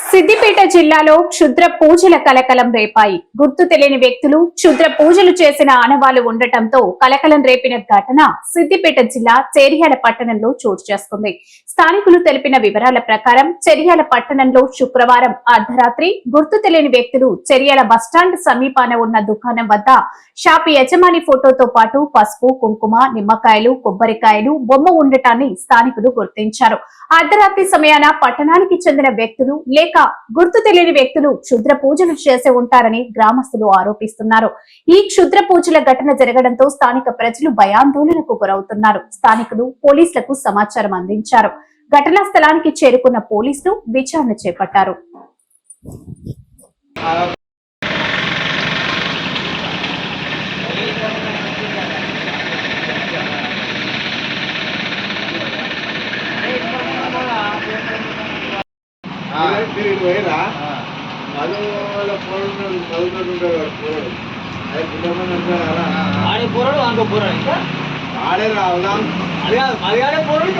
సిద్దిపేట జిల్లాలో క్షుద్ర పూజల కలకలం రేపాయి. గుర్తు తెలియని వ్యక్తులు క్షుద్ర పూజలు చేసిన ఆనవాళ్లు ఉండటంతో కలకలం రేపిన ఘటన సిద్దిపేట జిల్లా చెర్యాల పట్టణంలో చోటు చేసుకుంది. స్థానికులు తెలిపిన వివరాల ప్రకారం చెర్యాల పట్టణంలో శుక్రవారం అర్ధరాత్రి గుర్తు తెలియని వ్యక్తులు చెర్యాల బస్టాండ్ సమీపాన ఉన్న దుకాణం వద్ద షాపు యజమాని ఫోటోతో పాటు పసుపు, కుంకుమ, నిమ్మకాయలు, కొబ్బరికాయలు బొమ్మ ఉండటాన్ని స్థానికులు గుర్తించారు. అర్ధరాత్రి సమయాన పట్టణానికి చెందిన వ్యక్తులు లేక గుర్తు తెలియని వ్యక్తులు క్షుద్ర పూజలు చేసి ఉంటారని గ్రామస్తులు ఆరోపిస్తున్నారు. ఈ క్షుద్ర పూజల ఘటన జరగడంతో స్థానిక ప్రజలు భయాందోళనకు గురవుతున్నారు. స్థానికులు పోలీసులకు సమాచారం అందించారు. ఘటనా స్థలానికి చేరుకున్న పోలీసులు విచారణ చేపట్టారు. ఆడే రావుదా అది కాదు మరి ఆడే పోరాడు